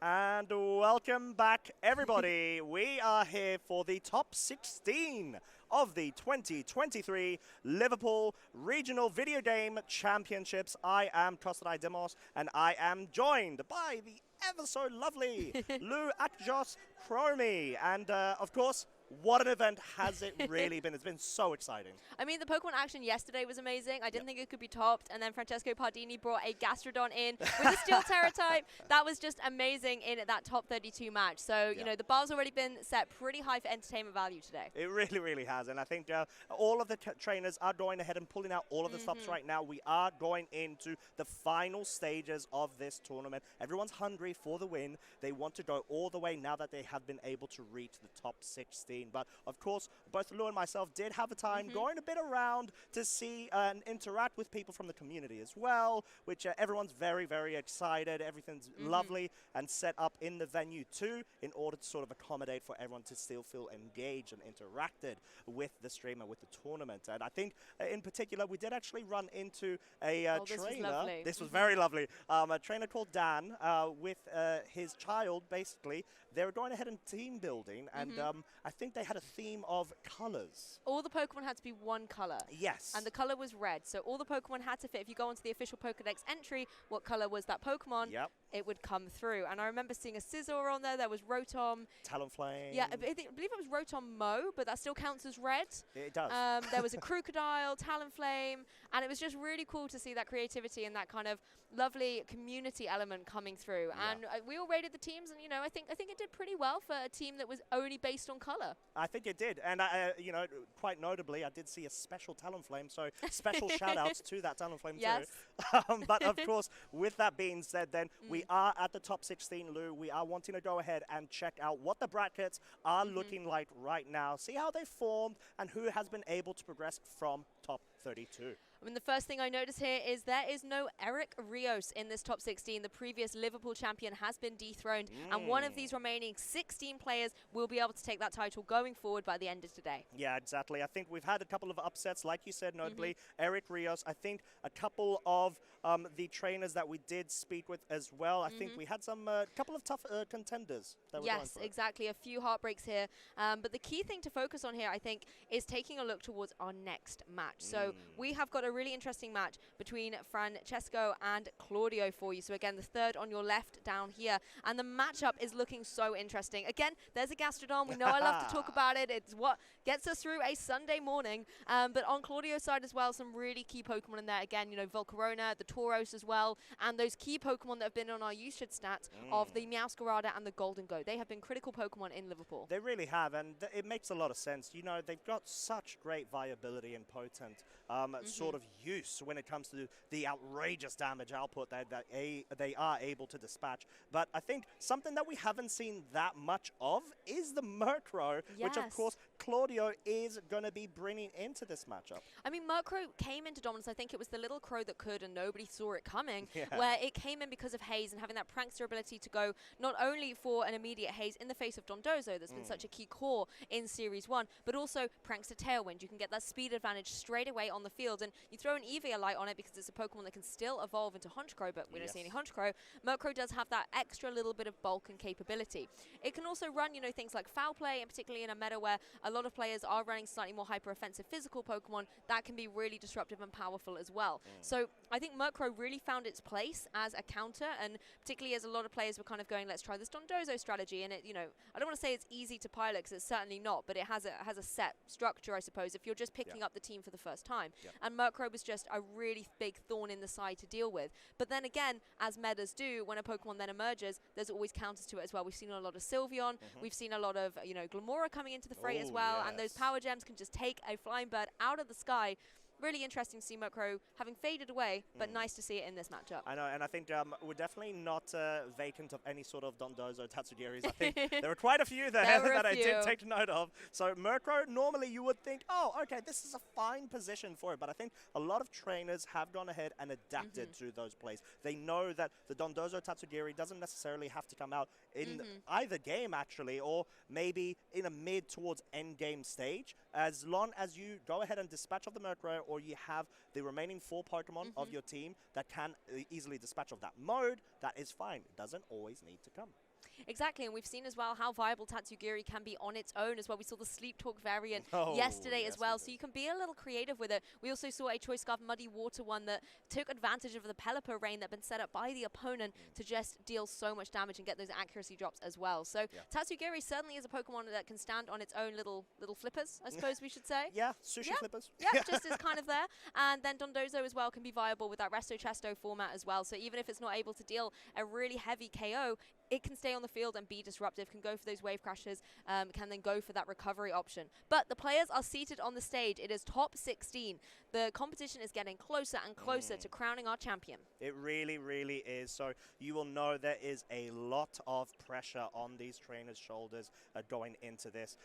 And welcome back, everybody. We are here for the top 16 of the 2023 Liverpool Regional Video Game Championships. I am Kostai Demos, and I am joined by the ever so lovely Lou Akjos Chromie. And of course, what an event has it really been? It's been so exciting. I mean, the Pokemon action yesterday was amazing. I didn't think it could be topped. And then Francesco Pardini brought a Gastrodon in with a Steel Terra type. That was just amazing in that top 32 match. So, you know, the bar's already been set pretty high for entertainment value today. It really, really has. And I think all of the trainers are going ahead and pulling out all of the stops right now. We are going into the final stages of this tournament. Everyone's hungry for the win. They want to go all the way now that they have been able to reach the top 16. But of course, both Lou and myself did have a time going a bit around to see and interact with people from the community as well, which everyone's very, very excited. Everything's lovely and set up in the venue too, in order to sort of accommodate for everyone to still feel engaged and interacted with the stream and with the tournament. And I think in particular, we did actually run into a trainer. This was very lovely. A trainer called Dan with his child, basically. They were going ahead and team building, and I think they had a theme of colors. All the Pokemon had to be one color. Yes. And the color was red. So all the Pokemon had to fit. If you go onto the official Pokedex entry, what color was that Pokemon? Yep. It would come through. And I remember seeing a Scizor on there. There was Rotom. Talonflame. Yeah, I believe it was Rotom Mo, but that still counts as red. It does. There was a Crocodile, Talonflame, and it was just really cool to see that creativity and that kind of lovely community element coming through. Yeah. And we all rated the teams, and you know, I think it did pretty well for a team that was only based on color. I think it did, and you know, quite notably, I did see a special Talonflame, so special shout-outs to that Talonflame too. But of course, with that being said, then we are at the top 16, Lou. We are wanting to go ahead and check out what the brackets are looking like right now, see how they formed, and who has been able to progress from top 32. I mean, the first thing I notice here is there is no Eric Rios in this top 16. The previous Liverpool champion has been dethroned, and one of these remaining 16 players will be able to take that title going forward by the end of today. Yeah, exactly. I think we've had a couple of upsets, like you said, notably Eric Rios. I think a couple of the trainers that we did speak with as well. I think we had some couple of tough contenders. That yes, exactly. A few heartbreaks here. But the key thing to focus on here, I think, is taking a look towards our next match. So we have got a really interesting match between Francesco and Claudio for you. So again, the third on your left down here. And the matchup is looking so interesting. Again, there's a Gastrodon. We know I love to talk about it. It's what gets us through a Sunday morning. But on Claudio's side as well, some really key Pokemon in there. Again, you know, Volcarona, the Tauros as well. And those key Pokemon that have been on our usage stats of the Meowscarada and the Golden Goat. They have been critical Pokemon in Liverpool. They really have, and it makes a lot of sense. You know, they've got such great viability and potent sort of use when it comes to the outrageous damage output that they are able to dispatch. But I think something that we haven't seen that much of is the Murkrow, which of course Claudio is going to be bringing into this matchup. I mean, Murkrow came into dominance. I think it was the little crow that could, and nobody saw it coming, where it came in because of haze and having that prankster ability to go not only for an immediate haze in the face of Dondozo, that's been such a key core in Series 1, but also prankster Tailwind. You can get that speed advantage straight away on the field, and you throw an Eviolite on it because it's a Pokemon that can still evolve into Honchkrow, but we don't see any Honchkrow. Murkrow does have that extra little bit of bulk and capability. It can also run, you know, things like Foul Play, and particularly in a meta where a lot of players are running slightly more hyper-offensive physical Pokemon, that can be really disruptive and powerful as well. So I think Murkrow really found its place as a counter, and particularly as a lot of players were kind of going, let's try this Dondozo strategy, and it, you know, I don't want to say it's easy to pilot because it's certainly not, but it has a set structure, I suppose, if you're just picking up the team for the first time. And Murkrow was just a really big thorn in the side to deal with. But then again, as metas do, when a Pokemon then emerges, there's always counters to it as well. We've seen a lot of Sylveon, we've seen a lot of, you know, Glamora coming into the fray as well, and those power gems can just take a flying bird out of the sky. Really interesting to see Murkrow having faded away, but nice to see it in this matchup. I know, and I think we're definitely not vacant of any sort of Dondozo Tatsugiris. I think there were quite a few there that I did take note of. So Murkrow, normally you would think, oh, okay, this is a fine position for it. But I think a lot of trainers have gone ahead and adapted to those plays. They know that the Dondozo Tatsugiri doesn't necessarily have to come out in either game, actually, or maybe in a mid towards end game stage. As long as you go ahead and dispatch of the Murkrow or you have the remaining 4 Pokemon of your team that can easily dispatch of that mode, that is fine. It doesn't always need to come. Exactly, and we've seen as well how viable Tatsugiri can be on its own as well. We saw the Sleep Talk variant yesterday as well, so you can be a little creative with it. We also saw a Choice Scarf Muddy Water one that took advantage of the Pelipper rain that had been set up by the opponent to just deal so much damage and get those accuracy drops as well. So Tatsugiri certainly is a Pokemon that can stand on its own little flippers, I suppose we should say. Yeah, sushi flippers. Yeah, just is kind of there. And then Dondozo as well can be viable with that Resto Chesto format as well. So even if it's not able to deal a really heavy KO, it can stay on the field and be disruptive, can go for those wave crashes, can then go for that recovery option. But the players are seated on the stage. It is top 16. The competition is getting closer and closer to crowning our champion. It really, really is. So you will know there is a lot of pressure on these trainers' shoulders going into this.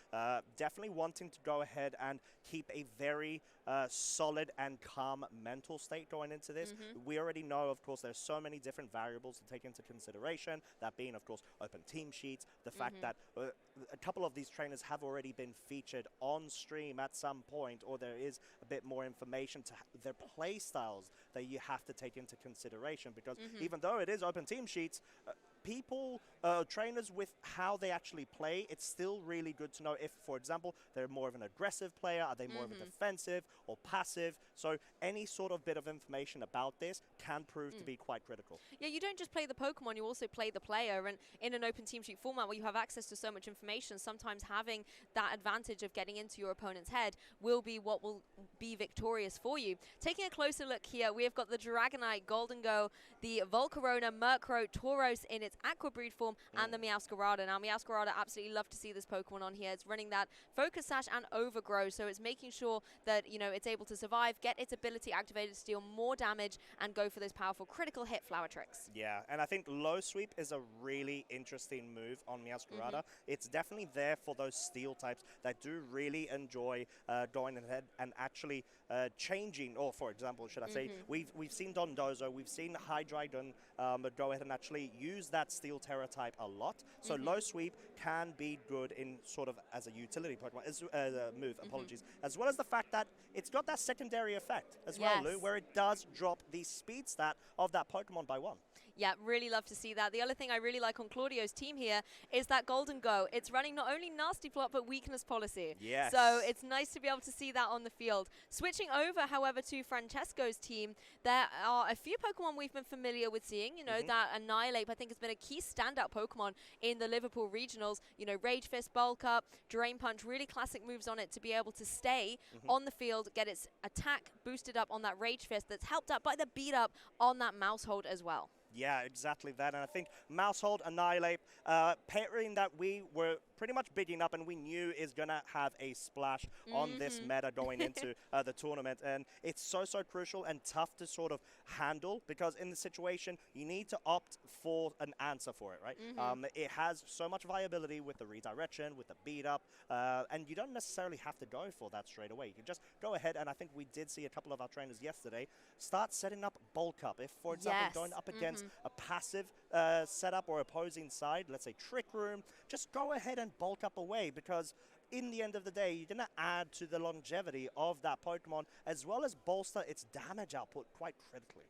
Definitely wanting to go ahead and keep a very solid and calm mental state going into this. We already know, of course, there's so many different variables to take into consideration, that being, of course, open team sheets, the fact that a couple of these trainers have already been featured on stream at some point, or there is a bit more information to their play styles that you have to take into consideration, because even though it is open team sheets, people, trainers with how they actually play, it's still really good to know if, for example, they're more of an aggressive player, are they more of a defensive or passive? So any sort of bit of information about this can prove to be quite critical. Yeah, you don't just play the Pokemon, you also play the player, and in an open team sheet format where you have access to so much information, sometimes having that advantage of getting into your opponent's head will be what will be victorious for you. Taking a closer look here, we have got the Dragonite, Goldengo, the Volcarona, Murkrow, Tauros in its Aqua Breed form, and the Meowscarada. Now, Meowscarada, absolutely love to see this Pokemon on here. It's running that Focus Sash and Overgrow, so it's making sure that, you know, it's able to survive, get its ability activated to deal more damage, and go for those powerful critical hit flower tricks. Yeah, and I think Low Sweep is a really interesting move on Meowscarada. It's definitely there for those steel types that do really enjoy going ahead and actually changing, or for example, should I say, we've seen Dondozo, we've seen Hydreigon go ahead and actually use that Steel Terra type a lot. So Low Sweep can be good in sort of as a utility Pokemon, as move, apologies, as well as the fact that it's got that secondary effect as well, Lou, where it does drop the speed stat of that Pokemon by 1. Yeah, really love to see that. The other thing I really like on Claudio's team here is that Golden Go. It's running not only Nasty Plot, but Weakness Policy. Yes. So it's nice to be able to see that on the field. Switching over, however, to Francesco's team, there are a few Pokemon we've been familiar with seeing. You know, that Annihilate, I think, has been a key standout Pokemon in the Liverpool Regionals. You know, Rage Fist, Bulk Up, Drain Punch, really classic moves on it to be able to stay on the field, get its attack boosted up on that Rage Fist that's helped up by the beat up on that Mouse Hold as well. Yeah, exactly that. And I think Mousehold, Annihilate, pairing that we were pretty much bigging up and we knew is going to have a splash on this meta going into the tournament. And it's so crucial and tough to sort of handle, because in the situation, you need to opt for an answer for it, right? It has so much viability with the redirection, with the beat up, and you don't necessarily have to go for that straight away. You can just go ahead, and I think we did see a couple of our trainers yesterday start setting up Bulk Up. If, for example, going up against a passive setup or opposing side, let's say Trick Room, just go ahead and Bulk Up away, because in the end of the day, you're going to add to the longevity of that Pokemon, as well as bolster its damage output quite critically.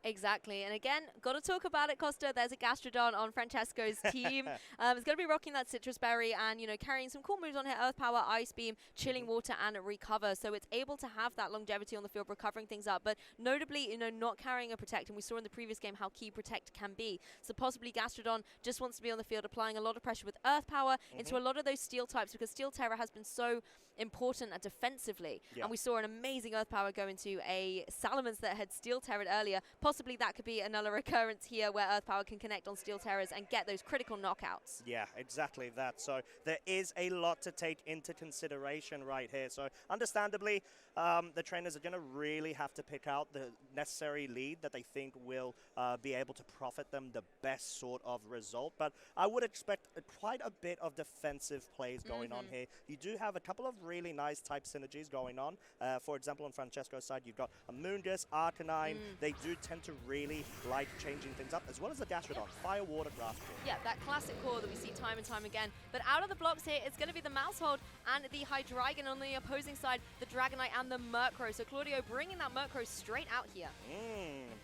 Exactly. And again, got to talk about it, Costa. There's a Gastrodon on Francesco's team. It's going to be rocking that Citrus Berry and, you know, carrying some cool moves on here. Earth Power, Ice Beam, Chilling Water, and Recover. So it's able to have that longevity on the field, recovering things up. But notably, you know, not carrying a Protect. And we saw in the previous game how key Protect can be. So possibly Gastrodon just wants to be on the field, applying a lot of pressure with Earth Power into a lot of those Steel types, because Steel Terra has been so important defensively. And we saw an amazing Earth Power go into a Salamence that had Steel Terra earlier. Possibly that could be another recurrence here where Earth Power can connect on Steel Terras and get those critical knockouts. Yeah, exactly that. So there is a lot to take into consideration right here. So understandably, the trainers are going to really have to pick out the necessary lead that they think will be able to profit them the best sort of result. But I would expect quite a bit of defensive plays going on here. You do have a couple of really nice type synergies going on. For example, on Francesco's side, you've got a Moongus, Arcanine. They do tend tend to really like changing things up, as well as the Gastrodon. Fire, water, grass. Yeah, that classic core that we see time and time again. But out of the blocks here, it's going to be the Maushold and the Hydreigon on the opposing side, the Dragonite and the Murkrow. So Claudio bringing that Murkrow straight out here.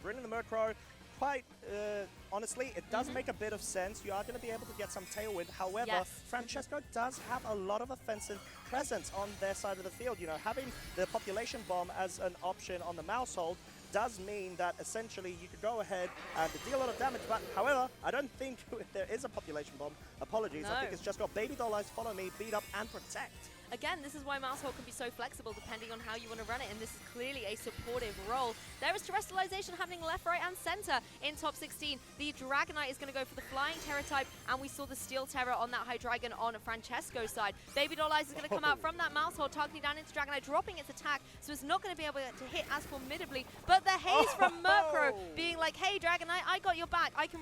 Bringing the Murkrow. Quite honestly, it does make a bit of sense. You are going to be able to get some Tailwind. However, Francesco does have a lot of offensive presence on their side of the field. You know, having the Population Bomb as an option on the Maushold does mean that essentially you could go ahead and deal a lot of damage. But however, I don't think there is a Population Bomb. Apologies. No. I think it's just got Baby Doll Eyes, Follow Me, Beat Up, and Protect. Again, this is why Maushold can be so flexible depending on how you want to run it, and this is clearly a supportive role. There is Terrestrialization happening left, right, and center in top 16. The Dragonite is going to go for the Flying Terror type, and we saw the Steel Terror on that Hydreigon on Francesco's side. Baby Doll Eyes is going to come out from that Maushold, targeting down into Dragonite, dropping its attack, so it's not going to be able to hit as formidably. But the haze from Murkrow being like, hey, Dragonite, I got your back. I can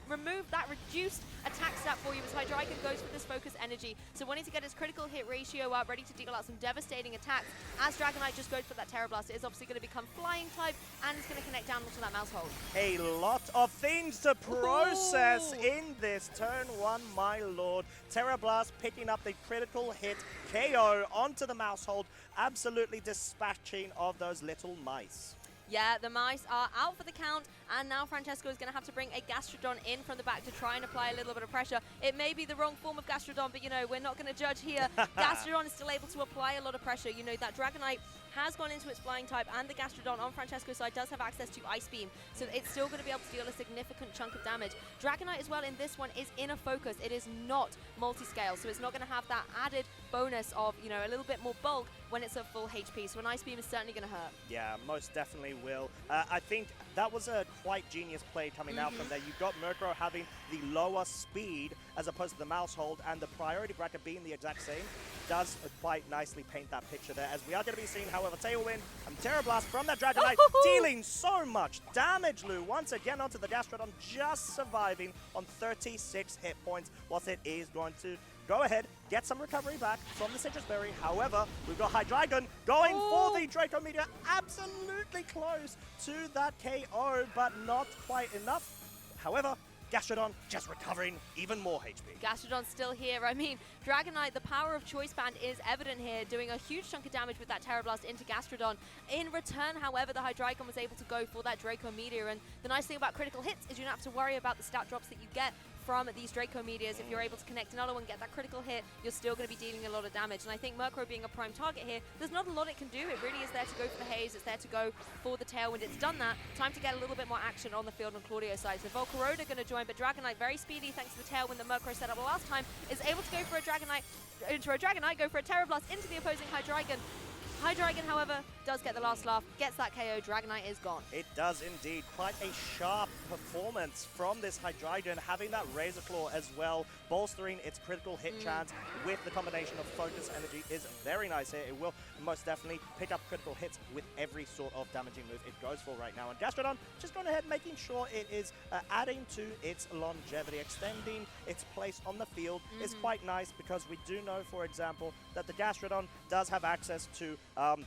remove that reduced attack stat for you as Hydreigon goes for this Focus Energy. So wanting to get its critical hit ratio up, ready to deal out some devastating attacks. As Dragonite just goes for that Terra Blast, it is obviously going to become Flying type, and it's going to connect down onto that Maushold. A lot of things to process in this turn one, my lord. Terra Blast picking up the critical hit KO onto the Maushold, absolutely dispatching of those little mice. Yeah, the mice are out for the count, and now Francesco is going to have to bring a Gastrodon in from the back to try and apply a little bit of pressure. It may be the wrong form of Gastrodon, but, you know, we're not going to judge here. Gastrodon is still able to apply a lot of pressure. You know, that Dragonite has gone into its Flying type, and the Gastrodon on Francesco's side does have access to Ice Beam, so it's still going to be able to deal a significant chunk of damage. Dragonite as well in this one is inner focus. It is not multi-scale, so it's not going to have that added bonus of, you know, a little bit more bulk when it's at full HP, so an Ice Beam is certainly going to hurt. Yeah, most definitely will. I think that was a quite genius play coming out from there. You've got Murkrow having the lower speed as opposed to the Maushold, and the priority bracket being the exact same does quite nicely paint that picture there, as we are going to be seeing, however, Tailwind and Terra Blast from that Dragonite, dealing so much damage, Lou, once again onto the Gastrodon, just surviving on 36 hit points, whilst it is going to go ahead, get some recovery back from the Citrus Berry. However, we've got Hydreigon going for the Draco Meteor, absolutely close to that KO, but not quite enough. However, Gastrodon just recovering even more HP. Gastrodon's still here. I mean, Dragonite, the power of Choice Band is evident here, doing a huge chunk of damage with that Terra Blast into Gastrodon. In return, however, the Hydreigon was able to go for that Draco Meteor, and the nice thing about critical hits is you don't have to worry about the stat drops that you get from these Draco Meteors. If you're able to connect another one, get that critical hit, you're still going to be dealing a lot of damage. And I think Murkrow being a prime target here, there's not a lot it can do. It really is there to go for the haze. It's there to go for the Tailwind. It's done that. Time to get a little bit more action on the field on Claudio's side. So Volcarona going to join, but Dragonite, very speedy thanks to the Tailwind that Murkrow set up last time, is able to go for a Dragonite, go for a Terra Blast into the opposing Hydreigon. Hydreigon, however, does get the last laugh, gets that KO. Dragonite is gone. It does indeed. Quite a sharp performance from this Hydreigon, having that Razor Claw as well, bolstering its critical hit chance with the combination of Focus Energy is very nice here. It will most definitely pick up critical hits with every sort of damaging move it goes for right now. And Gastrodon just going ahead, making sure it is adding to its longevity, extending its place on the field is quite nice, because we do know, for example, that the Gastrodon does have access to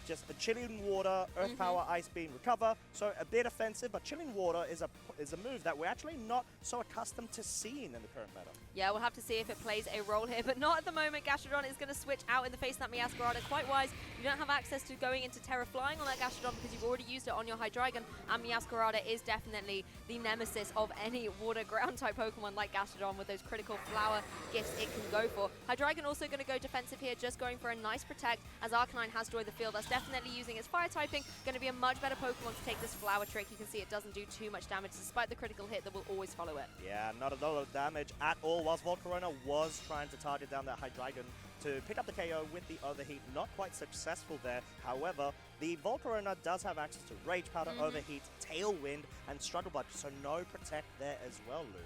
just the Chilling Water, Earth Power, Ice Beam, Recover. So a bit offensive, but Chilling Water is a move that we're actually not so accustomed to seeing in the current meta. Yeah, we'll have to see if it plays a role here, but not at the moment. Gastrodon is going to switch out in the face of that Meowscarada. Quite wise. You don't have access to going into Terra Flying on that Gastrodon because you've already used it on your Hydreigon, and Meowscarada is definitely the nemesis of any water ground type Pokemon like Gastrodon with those critical flower gifts it can go for. Hydreigon also going to go defensive here, just going for a nice protect as Arcanine has joined the field. That's definitely using its fire typing. Going to be a much better Pokemon to take this flower trick. You can see it doesn't do too much damage despite the critical hit that will always follow it. Yeah, not a lot of damage at all, whilst Volcarona was trying to target down that Hydreigon to pick up the KO with the Overheat. Not quite successful there. However, the Volcarona does have access to Rage Powder, Overheat, Tailwind, and Struggle Bug, so no Protect there as well, Lou.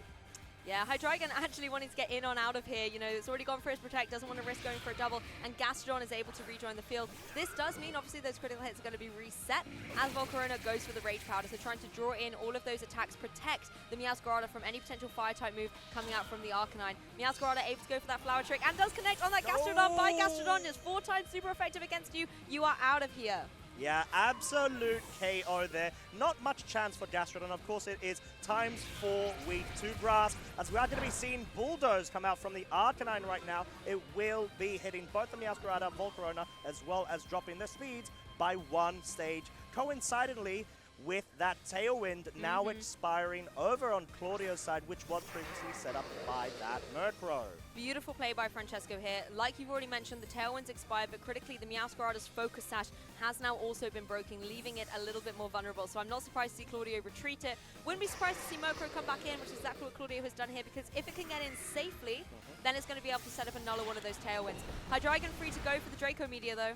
Yeah, Hydreigon actually wanting to get in on out of here. You know, it's already gone for his Protect, doesn't want to risk going for a double, and Gastrodon is able to rejoin the field. This does mean, obviously, those critical hits are going to be reset as Volcarona goes for the Rage Powder. So trying to draw in all of those attacks, protect the Meowscarada from any potential Fire-type move coming out from the Arcanine. Meowscarada able to go for that Flower Trick and does connect on that Gastrodon by Gastrodon. Just 4 times super effective against you. You are out of here. Yeah, absolute KO there. Not much chance for Gastrodon. Of course, it is times 4 weak to grass. As we are going to be seeing Bulldoze come out from the Arcanine right now, it will be hitting both the Meowscarada, Volcarona, as well as dropping the speeds by 1 stage. Coincidentally, with that Tailwind now expiring over on Claudio's side, which was previously set up by that Murkrow. Beautiful play by Francesco here. Like you've already mentioned, the Tailwind's expired, but critically, the Meowscarada's Focus Sash has now also been broken, leaving it a little bit more vulnerable. So I'm not surprised to see Claudio retreat it. Wouldn't be surprised to see Murkrow come back in, which is exactly what Claudio has done here, because if it can get in safely, then it's going to be able to set up another one of those Tailwinds. Hydreigon free to go for the Draco Meteor, though.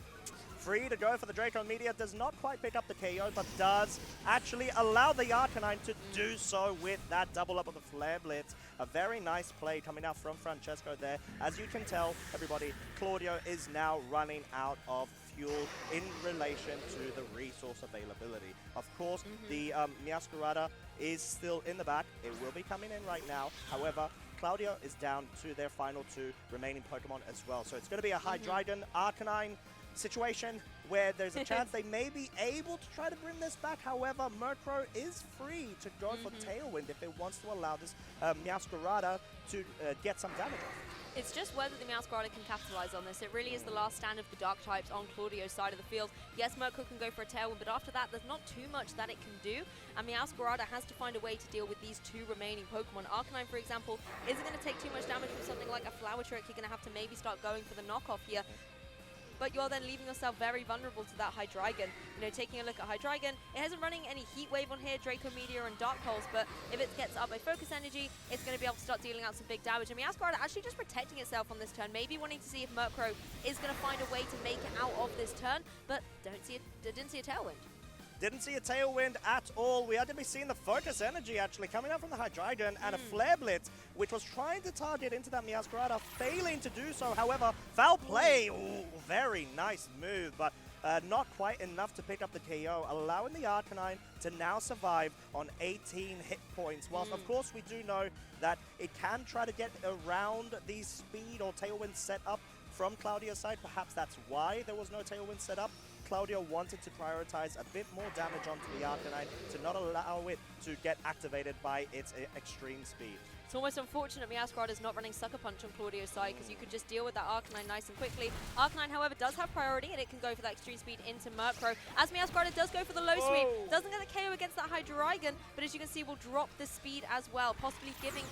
Free to go for the Draco Meteor, does not quite pick up the KO, but does actually allow the Arcanine to do so with that double up of the Flare Blitz. A very nice play coming out from Francesco there. As you can tell, everybody, Claudio is now running out of fuel in relation to the resource availability. Of course, the Meowscarada is still in the back. It will be coming in right now. However, Claudio is down to their final 2 remaining Pokemon as well. So it's going to be a Hydreigon, Arcanine situation where there's a chance they may be able to try to bring this back. However, Murkrow is free to go for Tailwind if it wants to allow this Meowscarada to get some damage off. It's just whether the Meowscarada can capitalize on this. It really is the last stand of the Dark types on Claudio's side of the field. Yes, Murkrow can go for a Tailwind, but after that, there's not too much that it can do. And Meowscarada has to find a way to deal with these 2 remaining Pokemon. Arcanine, for example, isn't going to take too much damage from something like a Flower Trick. You're going to have to maybe start going for the knockoff here. But you're then leaving yourself very vulnerable to that Hydreigon. You know, taking a look at Hydreigon, it isn't running any Heat Wave on here, Draco Meteor and Dark Pulse, but if it gets up by Focus Energy, it's going to be able to start dealing out some big damage. And Meowscarada actually just protecting itself on this turn, maybe wanting to see if Murkrow is going to find a way to make it out of this turn, but didn't see a Tailwind. Didn't see a Tailwind at all. We are going to be seeing the Focus Energy actually coming out from the Hydreigon and a Flare Blitz, which was trying to target into that Meowscarada, failing to do so. However, foul play. Ooh, very nice move, but not quite enough to pick up the KO, allowing the Arcanine to now survive on 18 hit points. Whilst, of course, we do know that it can try to get around the speed or Tailwind set up from Claudio's side. Perhaps that's why there was no Tailwind set up. Claudio wanted to prioritize a bit more damage onto the Arcanine to not allow it to get activated by its extreme speed. It's almost unfortunate Meowscarada is not running Sucker Punch on Claudio's side, because you could just deal with that Arcanine nice and quickly. Arcanine, however, does have priority, and it can go for that extreme speed into Murkrow. As Meowscarada does go for the low sweep, doesn't get the KO against that Hydreigon, but as you can see, will drop the speed as well, possibly giving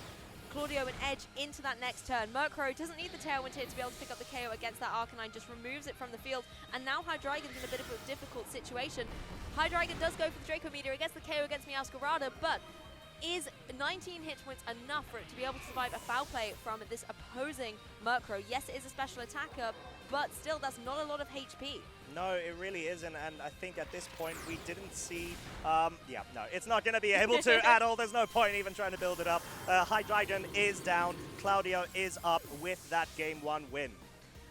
Claudio an edge into that next turn. Murkrow doesn't need the Tailwind here to be able to pick up the KO against that Arcanine, just removes it from the field, and now Hydreigon's in a bit of a difficult situation. Hydreigon does go for the Draco Meteor, it gets the KO against Meowscarada, but is 19 hit points enough for it to be able to survive a foul play from this opposing Murkrow? Yes, it is a special attacker, but still, that's not a lot of HP. No, it really isn't, and I think at this point we didn't see, no, it's not going to be able to at all. There's no point even trying to build it up. Hydreigon is down, Claudio is up with that Game 1 win.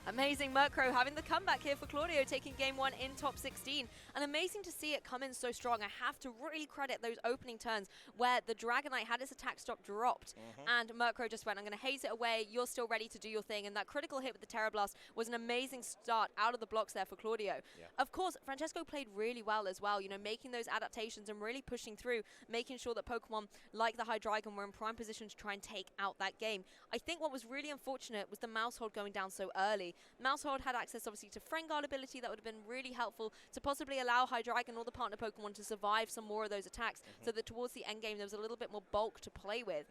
Amazing Murkrow having the comeback here for Claudio, taking Game 1 in top 16. And amazing to see it come in so strong. I have to really credit those opening turns where the Dragonite had its attack stop dropped and Murkrow just went, I'm going to haze it away, you're still ready to do your thing. And that critical hit with the Terra Blast was an amazing start out of the blocks there for Claudio. Yeah. Of course, Francesco played really well as well, you know, making those adaptations and really pushing through, making sure that Pokemon like the Hydreigon were in prime position to try and take out that game. I think what was really unfortunate was the Mouse Hold going down so early. Mouse Hold had access obviously to Friend Guard ability that would have been really helpful to possibly allow Hydreigon or the partner Pokemon to survive some more of those attacks, so that towards the end game there was a little bit more bulk to play with.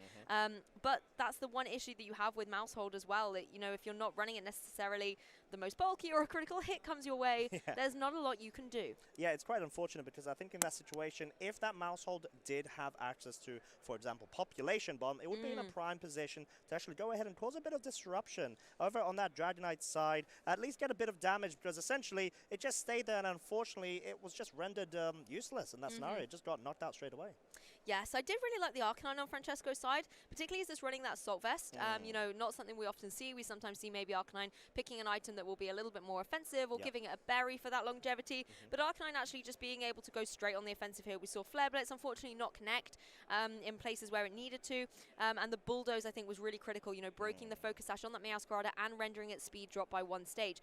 But that's the one issue that you have with Mouse Hold as well. That, you know, if you're not running it necessarily the most bulky or a critical hit comes your way, there's not a lot you can do. Yeah, it's quite unfortunate because I think in that situation, if that Mouse Hold did have access to, for example, Population Bomb, it would be in a prime position to actually go ahead and cause a bit of disruption over on that Dragonite side, at least get a bit of damage, because essentially it just stayed there and unfortunately it was just rendered useless in that scenario. It just got knocked out straight away. Yes, I did really like the Arcanine on Francesco's side, particularly as it's running that Assault Vest. You know, not something we often see. We sometimes see maybe Arcanine picking an item that will be a little bit more offensive or giving it a berry for that longevity. But Arcanine actually just being able to go straight on the offensive here. We saw Flare Blitz unfortunately not connect in places where it needed to. And the Bulldoze, I think, was really critical, you know, breaking the Focus Sash on that Meowscarada and rendering its speed drop by one stage.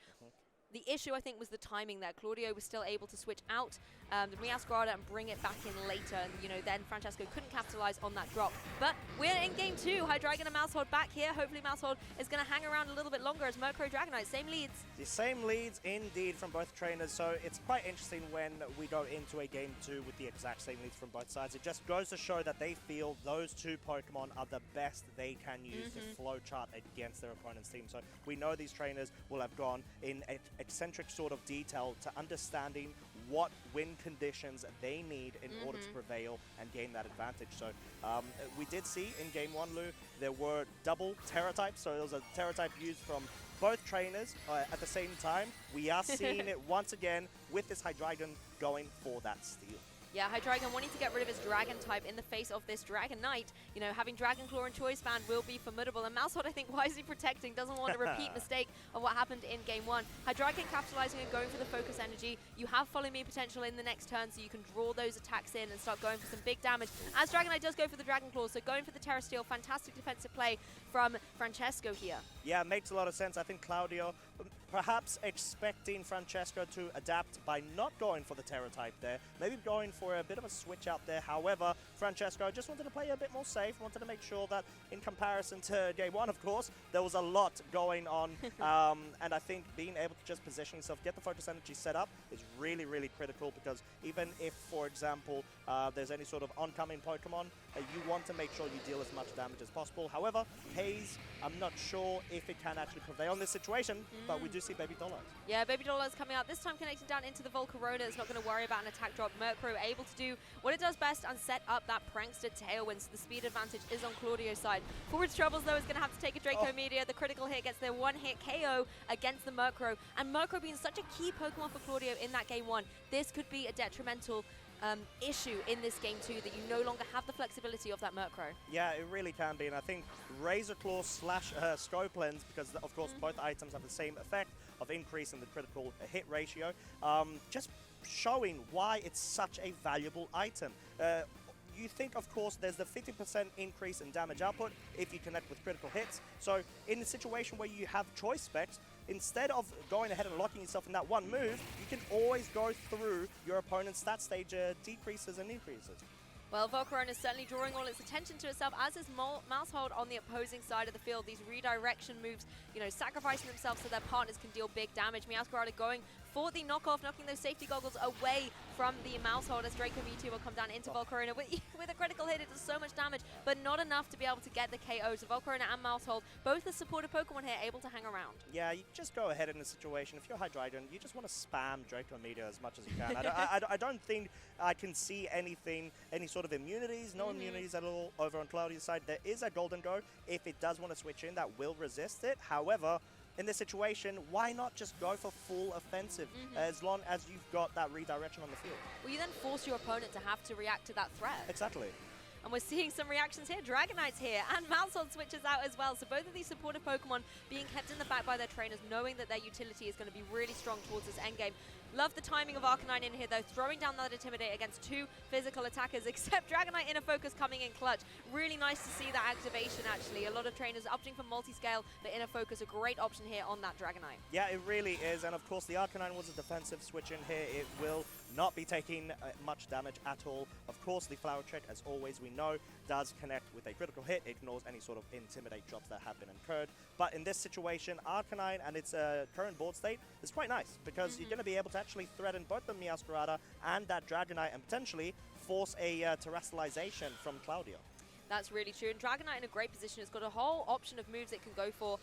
The issue, I think, was the timing there. Claudio was still able to switch out the Meowscarada and bring it back in later, and then Francesco couldn't capitalize on that drop. But we're in game 2. Hydreigon and Maushold back here. Hopefully Maushold is going to hang around a little bit longer as Murkrow Dragonite. Same leads. The same leads indeed from both trainers, so it's quite interesting when we go into a game 2 with the exact same leads from both sides. It just goes to show that they feel those two Pokemon are the best they can use to flowchart against their opponent's team. So we know these trainers will have gone in eccentric sort of detail to understanding what win conditions they need in order to prevail and gain that advantage. So we did see in game 1, Lou, there were double Terra types, so there was a Terra type used from both trainers at the same time. We are seeing it once again with this Hydreigon going for that steal. Yeah, Hydreigon wanting to get rid of his Dragon type in the face of this Dragonite. Having Dragon Claw and Choice Band will be formidable. And Maushold, I think, wisely protecting, doesn't want a repeat mistake of what happened in game 1. Hydreigon capitalizing and going for the focus energy. You have Follow Me potential in the next turn, so you can draw those attacks in and start going for some big damage. As Dragonite does go for the Dragon Claw, so going for the Terra Steel, fantastic defensive play from Francesco here. Yeah, it makes a lot of sense. I think Claudio perhaps expecting Francesco to adapt by not going for the Terra type there, maybe going for a bit of a switch out there. However, Francesco just wanted to play a bit more safe, wanted to make sure that in comparison to game 1, of course, there was a lot going on. And I think being able to just position yourself, get the focus energy set up is really, really critical, because even if, for example, there's any sort of oncoming Pokemon, you want to make sure you deal as much damage as possible. However, Haze, I'm not sure if it can actually prevail in this situation, but we do see Baby Dollar. Yeah, Baby Dollar is coming out, this time connecting down into the Volcarona. It's not going to worry about an attack drop. Murkrow able to do what it does best and set up that Prankster Tailwind, so the speed advantage is on Claudio's side. Forward Troubles, though, is going to have to take a Draco Meteor. The critical hit gets their one-hit KO against the Murkrow. And Murkrow being such a key Pokemon for Claudio in that game 1, this could be a detrimental issue in this game 2, that you no longer have the flexibility of that Murkrow. Yeah, it really can be, and I think Razor Claw slash Scope Lens, because of course both items have the same effect of increasing the critical hit ratio, just showing why it's such a valuable item. You think, of course, there's the 50% increase in damage output if you connect with critical hits. So in a situation where you have choice specs, instead of going ahead and locking yourself in that one move, you can always go through your opponent's stat stage decreases and increases. Well, Volcarona is certainly drawing all its attention to itself, as is Maushold on the opposing side of the field. These redirection moves, sacrificing themselves so their partners can deal big damage. Meowscarada going for the knockoff, knocking those safety goggles away from the Maushold, as Draco Meteor will come down into Volcarona. With a critical hit, it does so much damage, but not enough to be able to get the KO. So Volcarona and Maushold, both the supportive Pokemon here, able to hang around. Yeah, you just go ahead in the situation. If you're Hydreigon, you just want to spam Draco Meteor as much as you can. I don't think I can see any sort of immunities, no immunities at all over on Claudio's side. There is a Golden Go. If it does want to switch in, that will resist it. However, in this situation, why not just go for full offensive as long as you've got that redirection on the field? Well, you then force your opponent to have to react to that threat. Exactly. And we're seeing some reactions here. Dragonite's here, and Maushold switches out as well. So both of these supportive Pokemon being kept in the back by their trainers, knowing that their utility is going to be really strong towards this endgame. Love the timing of Arcanine in here, though, throwing down that Intimidate against two physical attackers, except Dragonite Inner Focus coming in clutch. Really nice to see that activation, actually. A lot of trainers opting for multi-scale, but Inner Focus, a great option here on that Dragonite. Yeah, it really is, and of course the Arcanine was a defensive switch in here. It will not be taking much damage at all. Of course, the Flower Trick, as always we know, does connect with a critical hit, ignores any sort of Intimidate drops that have been incurred. But in this situation, Arcanine and its current board state is quite nice, because you're going to be able to actually threaten both the Meowscarada and that Dragonite and potentially force a terrestrialization from Claudio. That's really true. And Dragonite in a great position. It's got a whole option of moves it can go for.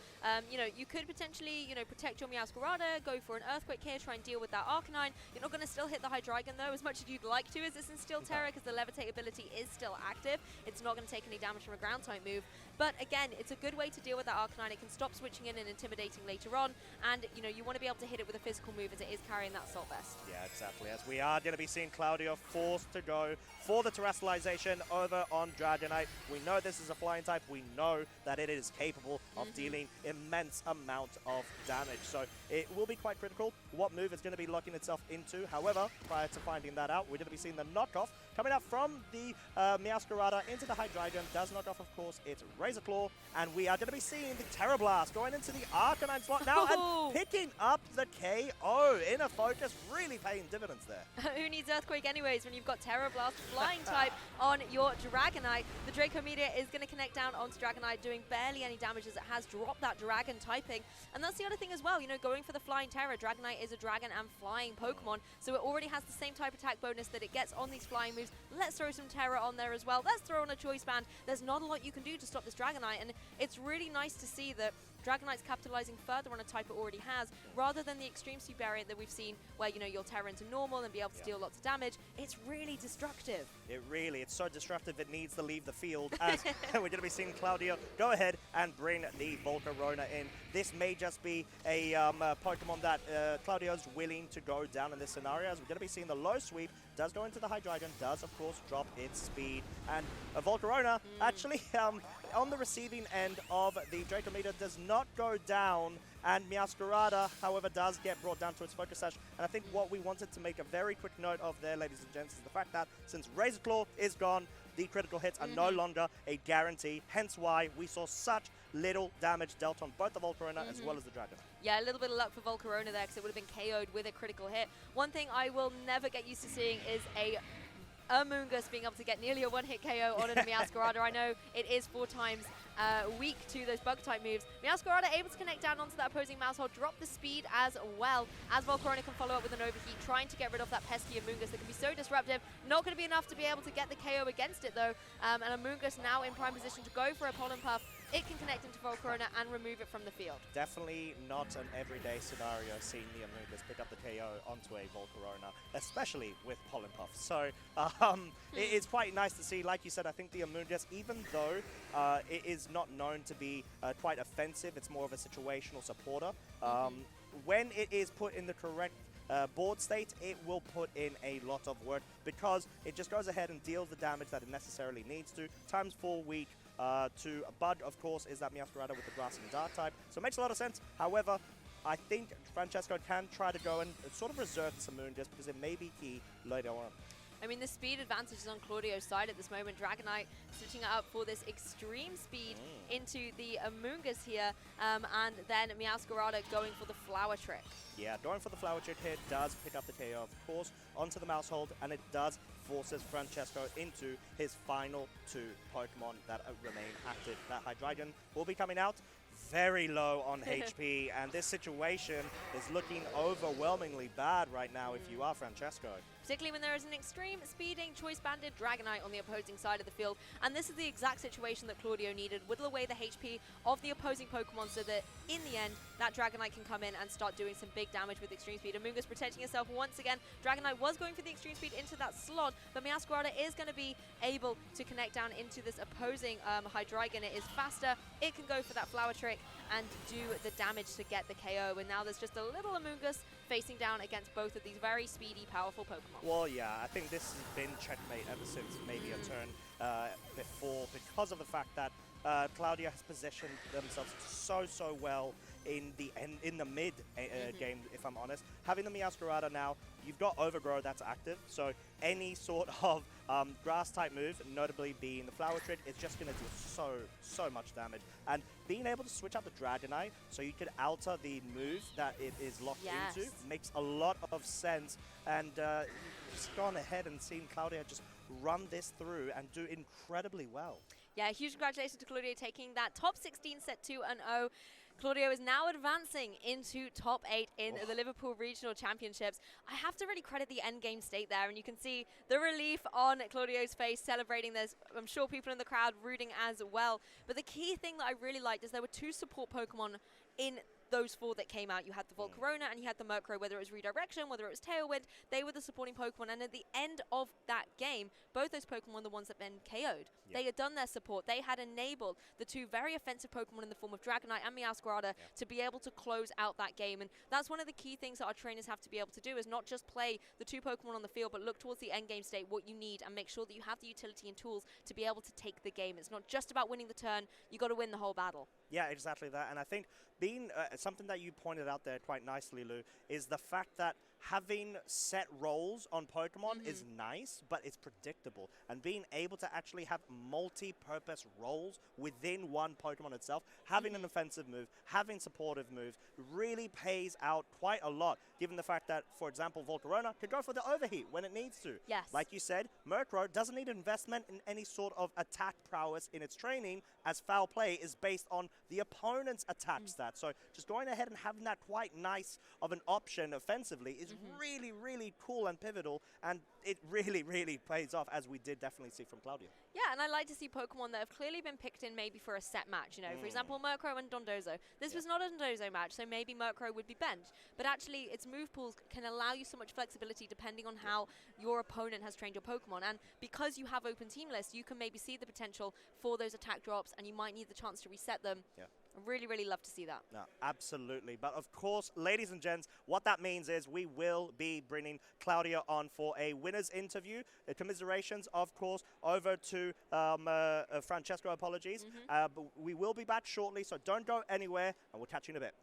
You could potentially, protect your Meowscarada, go for an Earthquake here, try and deal with that Arcanine. You're not going to still hit the Hydreigon, though, as much as you'd like to, as this is still Terra, because the Levitate ability is still active. It's not going to take any damage from a Ground-type move. But again, it's a good way to deal with that Arcanine. It can stop switching in and intimidating later on. And, you want to be able to hit it with a physical move, as it is carrying that Assault Vest. Yeah, exactly. As we are going to be seeing Claudio forced to go for the terrestrialization over on Dragonite. We know this is a flying type. We know that it is capable of dealing immense amount of damage. So it will be quite critical what move it's going to be locking itself into. However, prior to finding that out, we're going to be seeing the knockoff Coming up from the Meowscarada into the Hydreigon does knock off, of course, its Razor Claw, and we are going to be seeing the Terra Blast going into the Arcanine slot now and picking up the KO. Inner Focus really paying dividends there. Who needs Earthquake anyways when you've got Terra Blast flying type on your Dragonite? The Draco Meteor is going to connect down onto Dragonite, doing barely any damage as it has dropped that Dragon typing. And that's the other thing as well, you know, going for the Flying Terra. Dragonite is a Dragon and Flying Pokemon, so it already has the same type attack bonus that it gets on these flying moves. Let's throw some Terra on there as well. Let's throw on a Choice Band. There's not a lot you can do to stop this Dragonite, and it's really nice to see that Dragonite's capitalizing further on a type it already has, rather than the Extreme Speed variant that we've seen where, you know, you'll Terra into normal and be able to deal lots of damage. It's really destructive. It's so destructive it needs to leave the field, as we're going to be seeing Claudio go ahead and bring the Volcarona in. This may just be a Pokemon that Claudio's willing to go down in this scenario, as we're going to be seeing the low sweep does go into the Hydreigon, does of course drop its speed, and Volcarona actually on the receiving end of the Draco Meteor does not go down, and Meowscarada, however, does get brought down to its Focus Sash. And I think what we wanted to make a very quick note of there, ladies and gents, is the fact that since Razor Claw is gone, the critical hits are no longer a guarantee, hence why we saw such little damage dealt on both the Volcarona as well as the Dragon. Yeah, a little bit of luck for Volcarona there, because it would have been KO'd with a critical hit. One thing I will never get used to seeing is a Amoonguss being able to get nearly a one-hit KO on a Meowscarada. I know it is 4 times weak to those bug-type moves. Meowscarada able to connect down onto that opposing Maushold, drop the speed as well, as Volcarona can follow up with an Overheat, trying to get rid of that pesky Amoonguss that can be so disruptive. Not going to be enough to be able to get the KO against it, though. And Amoonguss now in prime position to go for a Pollen Puff. It can connect into Volcarona and remove it from the field. Definitely not an everyday scenario seeing the Amoonguss pick up the KO onto a Volcarona, especially with Pollen Puff. So it is quite nice to see. Like you said, I think the Amoonguss, even though it is not known to be quite offensive, it's more of a situational supporter. When it is put in the correct board state, it will put in a lot of work, because it just goes ahead and deals the damage that it necessarily needs to. Times 4 weak to Bud, of course, is that Meowscarada with the Grass and Dark type. So it makes a lot of sense. However, I think Francesco can try to go and sort of reserve the Amoonguss, because it may be key later on. I mean, the speed advantage is on Claudio's side at this moment. Dragonite switching it up for this extreme speed into the Amoonguss here, and then Meowscarada going for the Flower Trick. Yeah, going for the Flower Trick here does pick up the KO, of course, onto the Maushold, and it does forces Francesco into his final 2 Pokemon that remain active. That Hydreigon will be coming out very low on HP, and this situation is looking overwhelmingly bad right now if you are Francesco. Particularly when there is an extreme speeding choice-banded Dragonite on the opposing side of the field. And this is the exact situation that Claudio needed. Whittle away the HP of the opposing Pokemon so that, in the end, that Dragonite can come in and start doing some big damage with extreme speed. Amoonguss protecting herself once again. Dragonite was going for the extreme speed into that slot, but Meowscarada is going to be able to connect down into this opposing Hydreigon. It is faster. It can go for that Flower Trick and do the damage to get the KO. And now there's just a little Amoonguss facing down against both of these very speedy, powerful Pokemon. Well, yeah, I think this has been checkmate ever since maybe a turn before, because of the fact that Claudio has positioned themselves so well in the mid game, if I'm honest. Having the Meowscarada now, you've got Overgrow that's active, so any sort of grass-type move, notably being the Flower Trick, is just going to do so much damage. And being able to switch out the Dragonite so you can alter the move that it is locked into makes a lot of sense. And just gone ahead and seen Claudio just run this through and do incredibly well. Yeah, huge congratulations to Claudio taking that top 16 set 2-0. Claudio is now advancing into top 8 in the Liverpool Regional Championships. I have to really credit the endgame state there, and you can see the relief on Claudio's face celebrating this. I'm sure people in the crowd rooting as well. But the key thing that I really liked is there were 2 support Pokemon in those 4 that came out. You had the Volcarona and you had the Murkrow, whether it was Redirection, whether it was Tailwind, they were the supporting Pokemon. And at the end of that game, both those Pokemon were the ones that been KO'd. They had done their support. They had enabled the 2 very offensive Pokemon in the form of Dragonite and Meowscarada to be able to close out that game. And that's one of the key things that our trainers have to be able to do, is not just play the 2 Pokemon on the field, but look towards the end game state, what you need, and make sure that you have the utility and tools to be able to take the game. It's not just about winning the turn. You got to win the whole battle. Yeah, exactly that. And I think being something that you pointed out there quite nicely, Lou, is the fact that having set roles on Pokemon is nice, but it's predictable. And being able to actually have multi-purpose roles within one Pokemon itself, having an offensive move, having supportive moves, really pays out quite a lot, given the fact that, for example, Volcarona could go for the overheat when it needs to. Yes. Like you said, Murkrow doesn't need investment in any sort of attack prowess in its training, as foul play is based on the opponent's attack stats. So just going ahead and having that quite nice of an option offensively is really, really cool and pivotal, and it really, really pays off, as we did definitely see from Claudio. Yeah, and I like to see Pokemon that have clearly been picked in maybe for a set match. You know, for example, Murkrow and Dondozo. This was not a Dondozo match, so maybe Murkrow would be benched. But actually, its move pools can allow you so much flexibility depending on how your opponent has trained your Pokemon. And because you have open team lists, you can maybe see the potential for those attack drops, and you might need the chance to reset them. Yeah. I really, really love to see that. No, absolutely. But of course, ladies and gents, what that means is we will be bringing Claudia on for a winner's interview. Commiserations, of course, over to Francesco, apologies. But we will be back shortly, so don't go anywhere, and we'll catch you in a bit.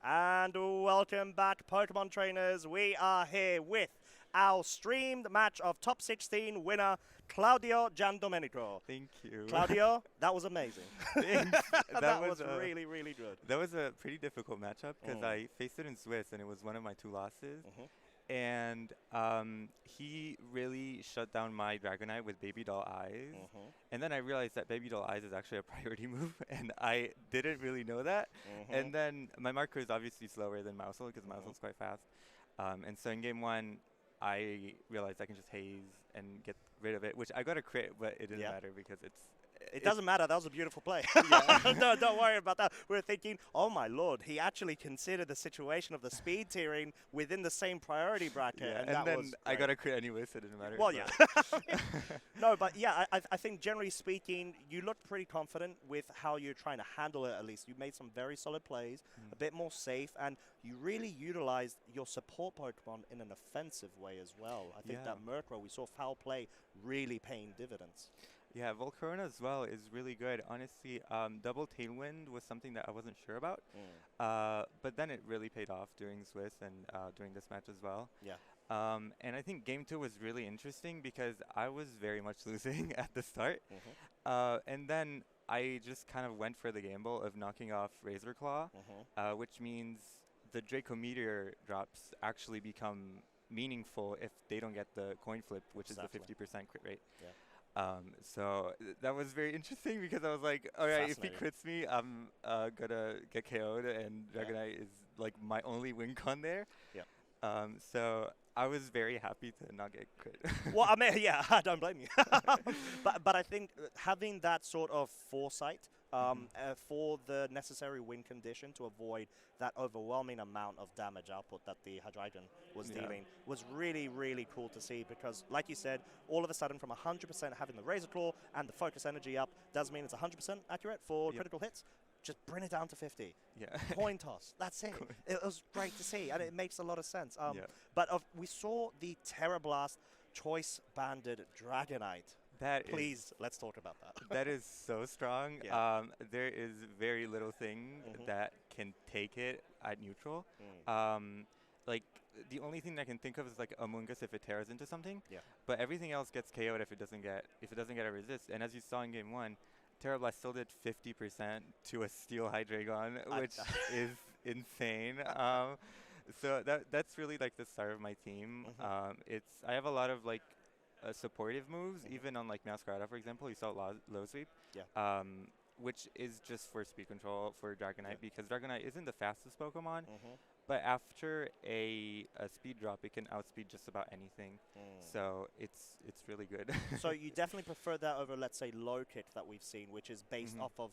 And welcome back, Pokemon trainers. We are here with our streamed match of top 16 winner, Claudio Giandomenico. Thank you. Claudio, that was amazing. Thanks. that was really, really good. That was a pretty difficult matchup because I faced it in Swiss and it was one of my 2 losses. And he really shut down my Dragonite with Baby Doll Eyes. And then I realized that Baby Doll Eyes is actually a priority move, and I didn't really know that. And then my marker is obviously slower than Mousel because Mousel's quite fast. And so in game 1, I realized I can just haze and get rid of it, which I got a crit, but it didn't matter because it doesn't matter. That was a beautiful play. No, don't worry about that. We're thinking, oh my lord, he actually considered the situation of the speed tiering within the same priority bracket. Yeah, and that then was I got a crit anyway, so it didn't matter. Well, yeah. No, but yeah, I think generally speaking, you looked pretty confident with how you're trying to handle it, at least. You made some very solid plays, a bit more safe, and you really utilized your support Pokemon in an offensive way as well. I think that Murkrow, we saw foul play really paying dividends. Yeah, Volcarona as well is really good. Honestly, double Tailwind was something that I wasn't sure about. But then it really paid off during Swiss and during this match as well. Yeah. And I think game 2 was really interesting because I was very much losing at the start. And then I just kind of went for the gamble of knocking off Razor Claw, which means the Draco Meteor drops actually become meaningful if they don't get the coin flip, which is the 50% crit rate. So that was very interesting because I was like, all right, if he crits me, I'm gonna get KO'd, and Dragonite is like my only win con there. So I was very happy to not get crit. Well, I mean, yeah, I don't blame you. but I think having that sort of foresight for the necessary win condition to avoid that overwhelming amount of damage output that the Hydreigon was dealing was really, really cool to see, because like you said, all of a sudden from 100% having the Razor Claw and the focus energy up does mean it's 100% accurate for critical hits. Just bring it down to 50. Coin toss. That's it. It was great to see, and it makes a lot of sense. But we saw the Terra Blast Choice Banded Dragonite. Please, let's talk about that. That is so strong. There is very little thing that can take it at neutral. Like, the only thing I can think of is like Amoonguss if it tears into something. But everything else gets KO'd if it doesn't get a resist. And as you saw in game 1, Terra Blast still did 50% to a Steel Hydreigon, which is insane. So that's really like the start of my team. I have a lot of like supportive moves, even on like Masquerada, for example. You saw low sweep, which is just for speed control for Dragonite, because Dragonite isn't the fastest Pokemon, but after a speed drop, it can outspeed just about anything. So it's really good. So you definitely prefer that over, let's say, low kick that we've seen, which is based off of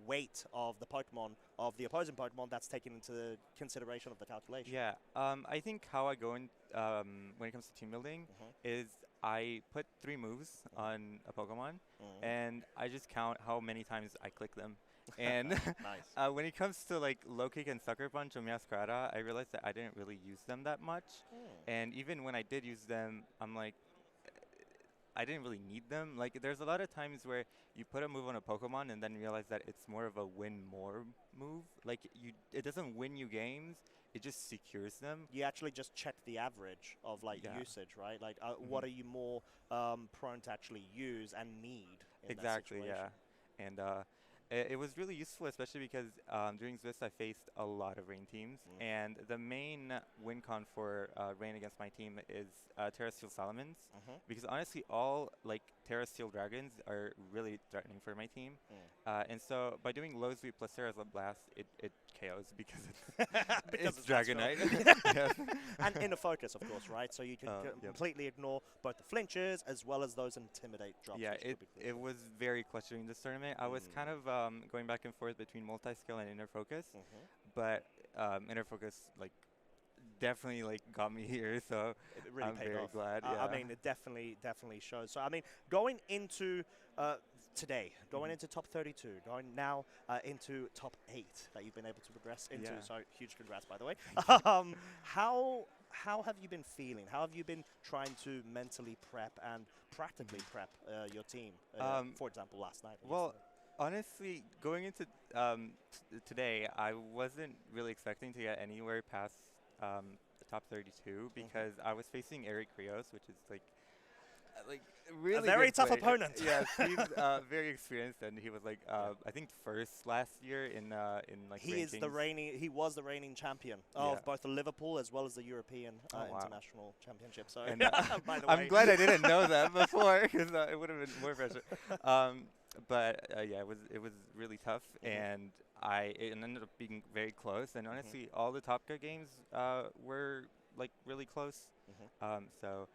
weight of the Pokemon, of the opposing Pokemon, that's taken into consideration of the calculation. Yeah, I think how I go in when it comes to team building is I put 3 moves on a Pokemon, and I just count how many times I click them. And when it comes to like low kick and sucker punch on Masquerada, I realized that I didn't really use them that much. And even when I did use them, I'm like, I didn't really need them. Like, there's a lot of times where you put a move on a Pokemon and then realize that it's more of a win more move. Like, it doesn't win you games. It just secures them. You actually just check the average of like usage, right? Like, what are you more prone to actually use and need in that situation? Yeah. And it was really useful, especially because during Swiss I faced a lot of rain teams, and the main win con for rain against my team is Terrasteel Salamence, because honestly all like Terrasteel Dragons are really threatening for my team, and so by doing low sweep plus Terrasteel Blast, it KOs because it's Dragonite. And inner focus, of course, right? So you can completely ignore both the flinches as well as those intimidate drops. Yeah, it was very clutch during this tournament. I was kind of going back and forth between multi-skill and inner focus, but inner focus like definitely like got me here, so it really I'm paid very off. glad. I mean, it definitely shows. So I mean, going into today, going into top 32, going now into top 8 that you've been able to progress into. So huge congrats, by the way. How have you been feeling? How have you been trying to mentally prep and practically prep your team? For example, last night. Well, honestly, going into today, I wasn't really expecting to get anywhere past the top 32 because I was facing Eric Rios, which is like really a very good tough player. opponent. Yes, he's very experienced, and he was like I think first last year in like rankings. He was the reigning champion of both the Liverpool as well as the European international championship. So and, by the way, I'm glad I didn't know that before because it would have been more pressure. But yeah, it was really tough, and it ended up being very close. And honestly, all the Top Cut games were like really close. So.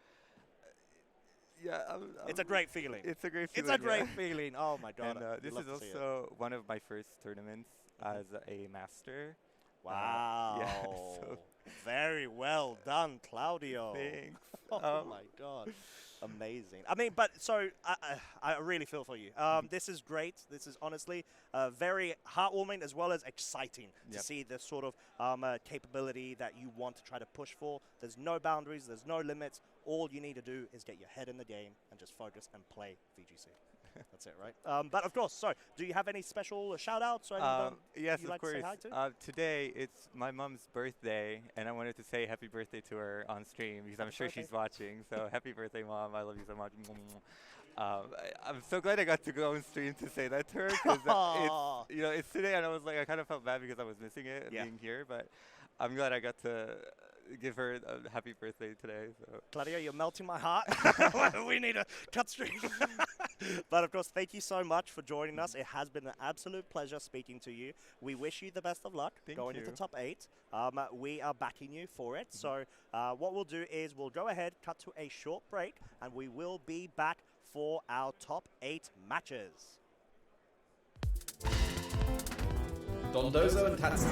Yeah, it's a great feeling. It's a great feeling. It's a great feeling. Oh my god! And this is also one of my first tournaments as a master. Wow! Yeah, so very well done, Claudio. Thanks. Oh my god! Amazing. I mean, but so I really feel for you. This is great. This is honestly very heartwarming as well as exciting to see the sort of capability that you want to try to push for. There's no boundaries. There's no limits. All you need to do is get your head in the game and just focus and play VGC. That's it, right? But of course, so do you have any special shout-outs or anything yes, you'd of like course. to say hi to? Today, it's my mom's birthday, and I wanted to say happy birthday to her on stream because I'm sure she's watching. So happy birthday, Mom. I love you so much. I'm so glad I got to go on stream to say that to her because it's today, and I was like, I kind of felt bad because I was missing it being here, but I'm glad I got to give her a happy birthday today. So. Claudio, you're melting my heart. We need a cut stream. But of course, thank you so much for joining us. It has been an absolute pleasure speaking to you. We wish you the best of luck going into top 8. We are backing you for it. So what we'll do is we'll go ahead, cut to a short break, and we will be back for our top 8 matches. Dondozo and Tatsu